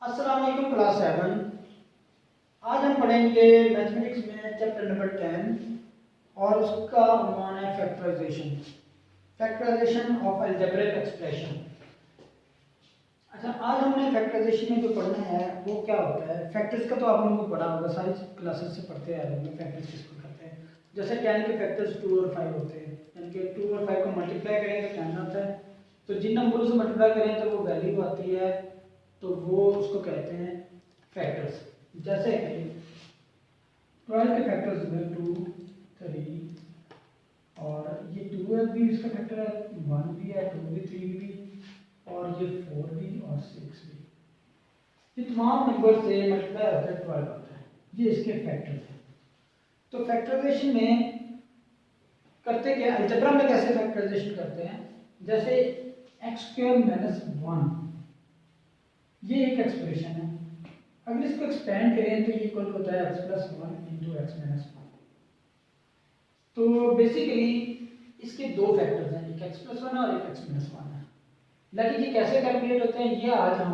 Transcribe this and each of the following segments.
अस्सलाम वालेकुम क्लास 7। आज हम पढ़ेंगे मैथमेटिक्स में चैप्टर नंबर 10 और उसका उन्वान है फैक्टराइजेशन ऑफ अलजेब्रिक एक्सप्रेशन। अच्छा, आज हमने फैक्टराइजेशन में जो पढ़ना है वो क्या होता है। फैक्टर्स का तो आप लोगों को पढ़ा होगा, सारी क्लासेस से पढ़ते आ रहे होंगे फैक्टर्स किसको करते हैं। जैसे 10 के फैक्टर्स 2 और 5 होते हैं, यानी कि 2 और 5 को मल्टीप्लाई करेंगे तो 10 आता है। तो जिन नंबरों से मल्टीप्लाई करें तो वो वैल्यू आती है, तो वो उसको कहते हैं फैक्टर्स। जैसे कि 12 के फैक्टर्स हुए 2, 3 और ये 2 भी इसका फैक्टर है, 1 भी है, 2 भी, 3 भी और ये 4 भी और 6 भी। ये तमाम नंबर से मल्टीप्लाई होकर 12 आता है। ये इसके फैक्टर्स हैं। तो फैक्टराइजेशन में करते क्या, अलजेब्रा में कैसे फैक्टराइजेशन करते हैं। जैसे x² - 1 ये एक एक्सप्रेशन है। अगर इसको एक्सपेंड करें तो ये इक्वल होता है x + 1 × x - 1। तो बेसिकली इसके दो फैक्टर्स हैं, एक x + 1 और एक x - 1 है। लेकिन ये कैसे कैलकुलेट होते हैं ये आज हम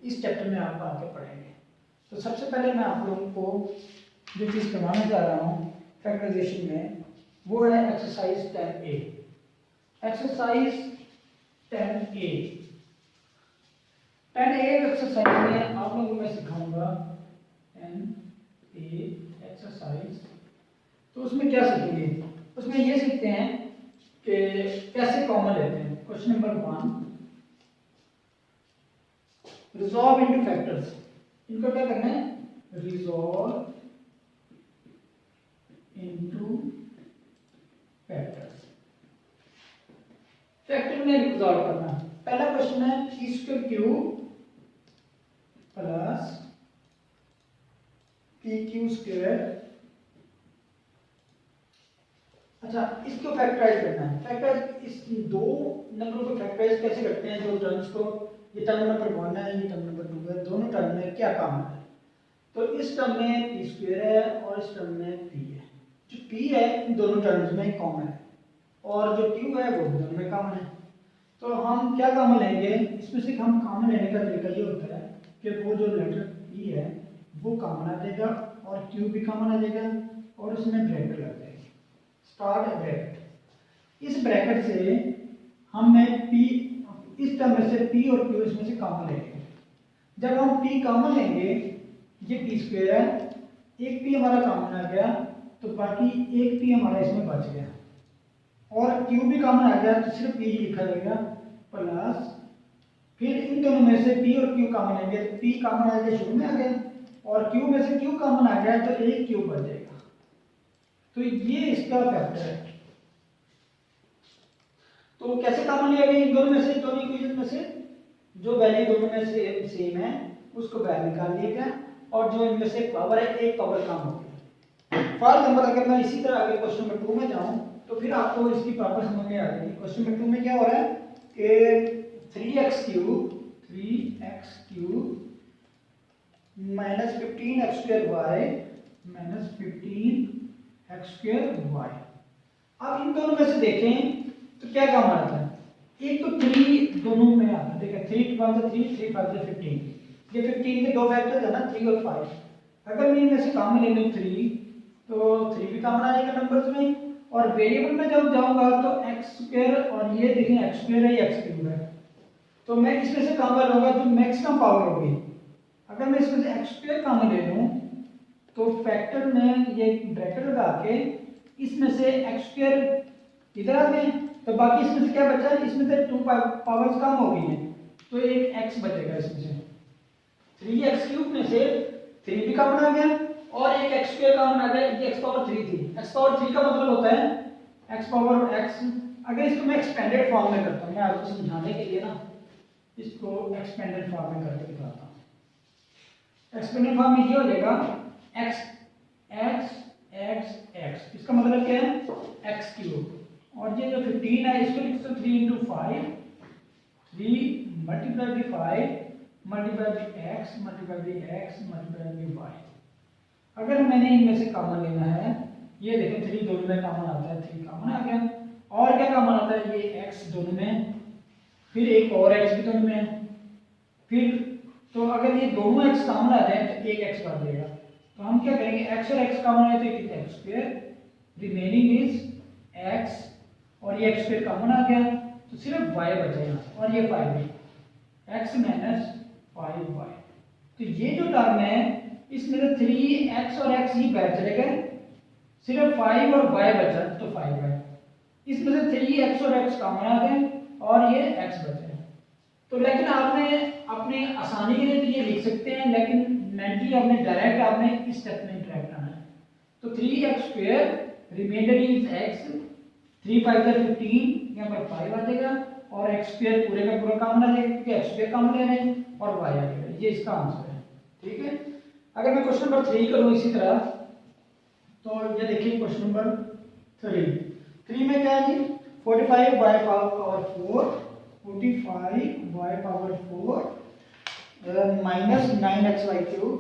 इस चैप्टर में आपको आगे पढ़ेंगे। तो सबसे पहले मैं आप लोगों को जो चीज़ करवाने जा रहा हूँ फैक्टराइजेशन में वो है exercise 10A। Exercise 10A exercise में आप लोगों को मैं सिखाऊंगा 10A एक्सरसाइज। तो उसमें क्या सीखेंगे, उसमें ये सीखते हैं कि कैसे कॉमन लेते हैं। Question number 1, resolve into factors. इनको क्या करना है, रिजॉल्व इनटू फैक्टर्स। फैक्टर में रिजॉल्व करना। पहला क्वेश्चन है p² प्लस pq²। अच्छा, इसको फैक्टराइज करना है। फैक्टराइज इस दो नंबरों को फैक्टराइज कैसे करते हैं, जो टर्म्स को, ये टर्म नंबर 1 है, ये टर्म नंबर 2 है, दोनों टर्म में क्या काम है। तो इस टर्म में p² है और इस टर्म में p है। जो p है इन दोनों टर्म्स में कॉमन है और जो q है वो दोनों में कॉमन है। तो हम क्या कॉमन लेंगे, इसमें से हम कॉमन लेने का तरीका ये होता है कि वो जो लेटर p है वो कॉमन आ जाएगा और q भी कॉमन आ जाएगा और उसमें ब्रैकेट लग जाएगी, स्टार्ट ब्रैकेट। इस ब्रैकेट से हमें p, इस टर्म में से p और q इसमें से कॉमन लेंगे। जब हम p कॉमन लेंगे, ये p² है, एक p हमारा कॉमन आ गया तो बाकी एक p हमारा इसमें बच गया और q भी कॉमन आ गया तो सिर्फ p लिखा जाएगा प्लस, फिर इन दोनों में से p और q कॉमन लेंगे तो p कॉमन आ गया, शुरू में आ गया, और q में से q कॉमन आ गया तो एक q बच जाएगा। तो ये इसका फैक्टर है। तो कैसे कॉमन लिया गया, इन दोनों में से, दोनों इक्वेशन में से जो वैल्यू दोनों में से सेम है उसको बाहर निकाल लिया गया और जो इनमें से पावर है एक पावर कम हो गया। फॉर एग्जांपल अगर मैं इसी तरह आगे क्वेश्चन नंबर 2 में जाऊं तो फिर आपको इसकी पावर समझ में आ जाएगी। क्वेश्चन नंबर 2 में क्या हो रहा है कि 3x³ - 15x² - 15x² अब इन दोनों में से देखें तो क्या काम आता है। एक तो 3 दोनों में आता है, देखिए 3 × 1 = 3, 3 × 5 = 15। ये 15 के दो फैक्टर्स है ना, 3 और 5। अगर मैं इनमें से कॉमन ले लूं 3 तो 3 भी कॉमन आ जाएगा नंबर्स में, और वेरिएबल में जब जाऊंगा तो x² और ये देखें x² है, ये x³ है, तो मैं इसमें से कॉमन लूंगा जो मैक्सिमम पावर होगी। अगर मैं इसमें से x² कॉमन ले लूं तो फैक्टर में ये ब्रैकेट लगा के इसमें से x² इधर आ गए तो बाकी इसमें से क्या बचा, इसमें से 2 पावर्स कम हो गई हैं तो एक x बचेगा। इसमें से 3x³ में से 3 भी कॉमन आ गया और एक x² कॉमन आ गया, ये x⁻³ थी। x⁻³ का मतलब होता है x⁻x। अगर इसको मैं एक्सपेंडेड फॉर्म में करता हूं, मैं आपको समझाने के लिए ना इसको एक्सपेंडेड फॉर्म में करके दिखाता हूं। एक्सपेंडेड फॉर्म में ये हो जाएगा x x x x, इसका मतलब क्या है x³ और ये जो 15 है इसको लिख सकते 3 × 5, 3 × 5 × x × y। अगर मैंने इनमें से कॉमन लेना है, ये देखें 3 दोनों में कॉमन आता है, 3 कॉमन आ गया, और क्या कॉमन आता है, ये x दोनों में, फिर एक और x भी दोनों में, फिर तो अगर ये दोनों x कॉमन आ जाए तो एक x बढ़ जाएगा। तो हम क्या करेंगे, x और x कॉमन आए तो कितना x square, remaining is x, और ये x स्क्वायर कॉमन आ गया तो सिर्फ y बचेगा और ये 5 है, x माइनस 5y। तो ये जो टर्म है इसमें तो 3x और x ही बाहर चले गए, सिर्फ 5 और y बचा तो 5y। इसमें से 3x और x कॉमन आ गए और ये x बचे। तो लेकिन आपने अपने आसानी के लिए तो ये लिख सकते हैं, लेकिन मेंटली आपने डायरेक्ट आपने इस स्टेप में इंटरेक्ट आना है। तो 3x square reminder is x, 3 5 जा 15, यहाँ पर 5 आ जाएगा और x स्क्वायर पूरे का पूरा कॉमन आ जाएगा क्योंकि x स्क्वायर कॉमन ले रहे हैं और y आ जाएगा। ये इसका आंसर है। ठीक है, अगर मैं क्वेश्चन नंबर 3 करूँ इसी तरह, तो ये देखिए क्वेश्चन नंबर 3 में क्या है जी, 45 by power 4, 45 by power 4 minus 9x by cube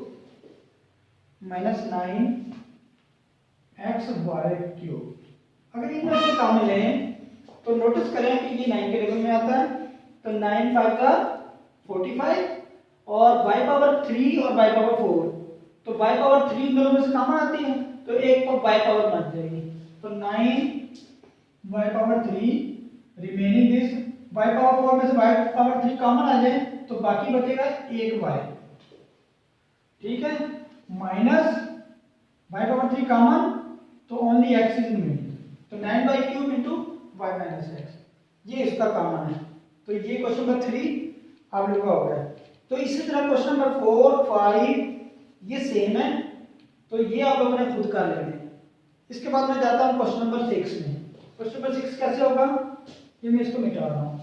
minus 9x by cube. अगर इनमें से कॉमन लें तो नोटिस करें कि ये 9 के लेवल में आता है, तो 9 5 का 45 और y पावर 3 और y पावर 4, तो y पावर 3 दोनों में से कॉमन आती है तो एक को y पावर बन जाएगी, तो 9 y power 3 remaining is y power 4 में से y पावर 3 कॉमन आ जाए तो बाकी बचेगा 1y। ठीक है, माइनस y पावर 3 कॉमन तो ओनली x इज रिमेनिंग, तो 9 by cube into y minus x, ये इसका कॉमन है। तो ये क्वेश्चन नंबर 3 आप लोगों का हो गया। तो इसी तरह क्वेश्चन नंबर 4 5 ये सेम है, तो ये आप लोगों ने खुद कर लेने। इसके बाद मैं जाता हूँ क्वेश्चन नंबर 6 में। क्वेश्चन नंबर 6 कैसे होगा, ये मैं इसको मिटा रहा हूँ।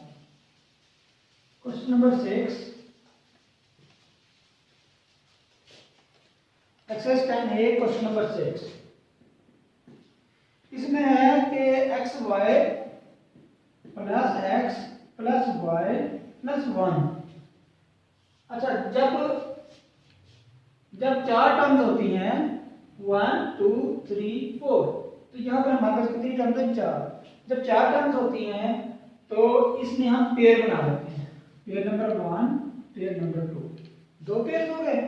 Question number 6 exercise 10A question number 6, इसमें है कि x y plus x plus y plus 1। अच्छा, जब 4 टर्म्स होती हैं 1 2 3 4, तो यहाँ पर हमारे पास कितनी टर्म्स है, 4। जब 4 टर्म्स होती हैं तो इसमें हम पेयर बना लेते हैं, pair number 1 pair number 2, 2 pair हो गए।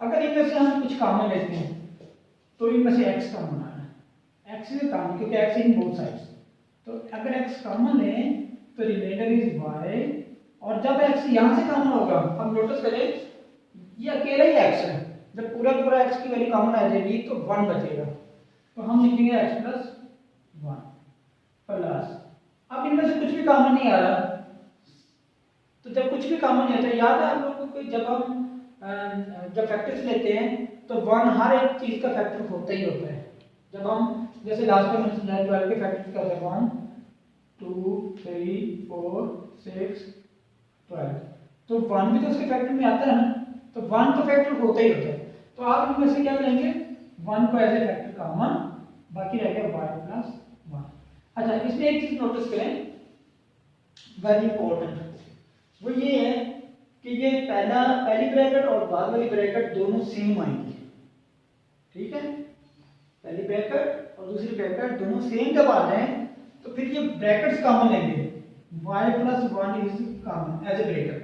अगर इनमें से हम कुछ कॉमन लेते हैं तो इनमें से x कॉमन आना है, x इज कॉमन क्योंकि x इन बोथ साइड्स, तो अगर x कॉमन है तो रिमाइंडर इज y, और जब x यहाँ से कॉमन होगा, हम नोटिस करें ये अकेला ही x है, जब पूरा पूरा x की वैल्यू कॉमन आ जाएगी तो 1 बचेगा, तो हम लिखेंगे x प्लस 1 प्लस, अब इनमें से कुछ भी कॉमन नहीं आ रहा, तो जब कुछ भी कॉमन नहीं आता, याद है आप लोगों को जब हम जब फैक्टर्स लेते हैं तो 1 हर एक चीज का फैक्टर होता ही होता है। जब हम जैसे लास्ट में मैंने समझाया 12 के फैक्टर्स करते हैं 1 2 3 4 6 12, तो 1 भी तो उसके फैक्टर में आता है ना, तो 1 तो फैक्टर होता ही होता है। तो आप इनमें से क्या लेंगे, 1 को एज ए फैक्टर कॉमन, बाकी रह गया y प्लस 1। अच्छा, इसमें एक चीज नोटिस करें वेरी इंपॉर्टेंट, वो ये है कि ये पहली ब्रैकेट और बाद वाली ब्रैकेट दोनों सेम आएंगी। ठीक है, पहली ब्रैकेट और दूसरी ब्रैकेट दोनों सेम जब आ जाए तो फिर ये ब्रैकेट्स कॉमन लेंगे, y plus 1 is common as a bracket,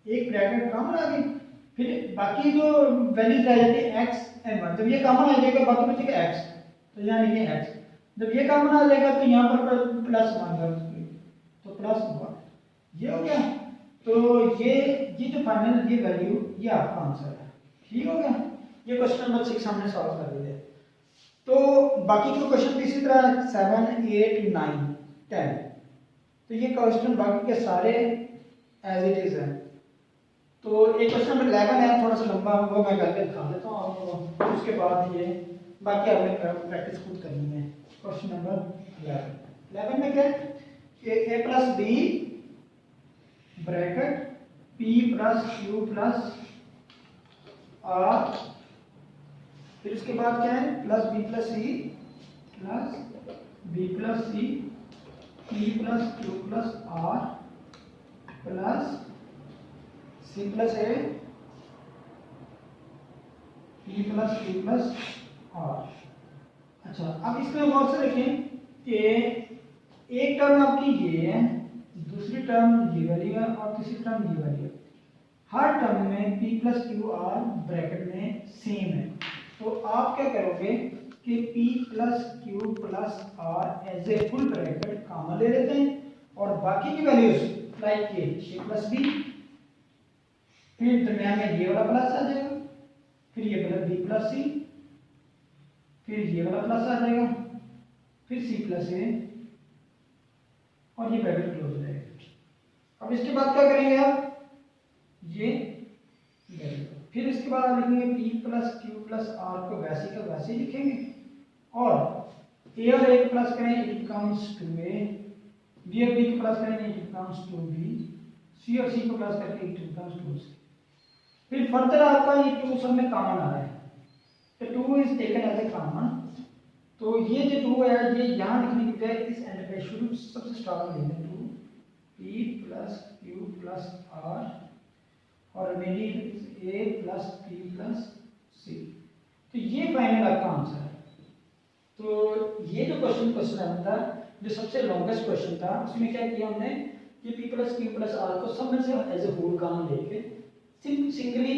एक ब्रैकेट कॉमन आ गई, फिर बाकी जो वैल्यूज रह जाती है x एंड 1, जब ये कॉमन आ जाएगा बाकी बचेगा x, तो यहाँ लिखिए x, जब ये कॉमन आ जाएगा तो यहाँ पर प्लस 1 कर, तो प्लस 1 ये हो गया। तो ये जो फाइनल ये वैल्यू ये आपका आंसर है। ठीक हो गया, ये क्वेश्चन नंबर 6 हमने सॉल्व कर दिया। तो बाकी जो क्वेश्चन इसी तरह 7 8 9 10, तो ये क्वेश्चन बाकी के सारे एज इट इज है। तो एक क्वेश्चन नंबर 11 है, थोड़ा सा लंबा, वो मैं करके दिखा देता हूँ आपको, उसके बाद ये बाकी आपने प्रैक्टिस खुद करनी है। क्वेश्चन नंबर 11 में क्या है कि a plus B bracket p plus q plus r, फिर उसके बाद क्या है plus b plus c plus b plus c p plus q plus r plus c plus a p plus q plus r। अच्छा, अब इसमें गौर से देखें कि एक टर्म आपकी ये है, दूसरी टर्म ये वाली है और तीसरी टर्म ये वाली है। हर टर्म में p plus Q R bracket में सेम है, तो आप क्या करोगे कि p plus Q plus R as a full bracket common ले लेते हैं और बाकी की वैल्यूज लाइक के a प्लस बी, फिर दरम्यान में ये वाला प्लस आ जाएगा, फिर ये प्लस बी प्लस सी, फिर ये वाला प्लस आ जाएगा, फिर सी प्लस ए और ये ब्रैकेट क्लोज हो जाएगा। अब इसके बाद क्या करेंगे आप, ये फिर इसके बाद आप लिखेंगे p plus Q plus R को वैसे का वैसे ही लिखेंगे और a और a को प्लस करें इट बिकम्स 2a, b और b को प्लस करें इट बिकम्स 2b, c और c को प्लस करके इट बिकम्स 2c। फिर फर्दर आपका ये 2 सब में कॉमन आ रहा है, तो 2 is taken as a common, तो ये जो 2 है ये यहाँ लिखने की बजाय इस एंड पे शुरू सबसे स्टार्ट में लिखें 2 p plus Q plus R और remaining a plus p plus c, तो ये फाइनल आपका आंसर है। तो ये जो क्वेश्चन था जो सबसे लॉन्गेस्ट क्वेश्चन था, उसमें क्या किया हमने कि p plus Q plus R को सब में से एज ए होल कॉमन लेके सिंगली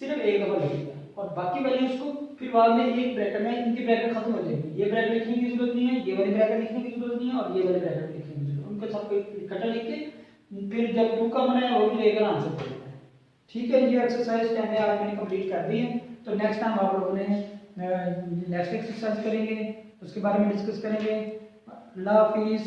सिर्फ एक दफा लिख दिया और बाकी वैल्यूज को फिर बाद में एक ब्रैकेट में इनकी ब्रैकेट खत्म हो जाएगी, ये ब्रैकेट लिखने की जरूरत नहीं है, ये वाली ब्रैकेट लिखने की जरूरत नहीं है और ये वाली ब्रैकेट लिखने की जरूरत है, उनको सबको इकट्ठा लिख के फिर जब 2 का बनाए वो भी लेकर आंसर कर देना है। ठीक है, ये एक्सरसाइज 10 आज मैंने कंप्लीट कर दी है, तो नेक्स्ट टाइम आप लोगों ने नेक्स्ट एक्सरसाइज करेंगे, उसके बारे में डिस्कस करेंगे। अल्लाह हाफिज़।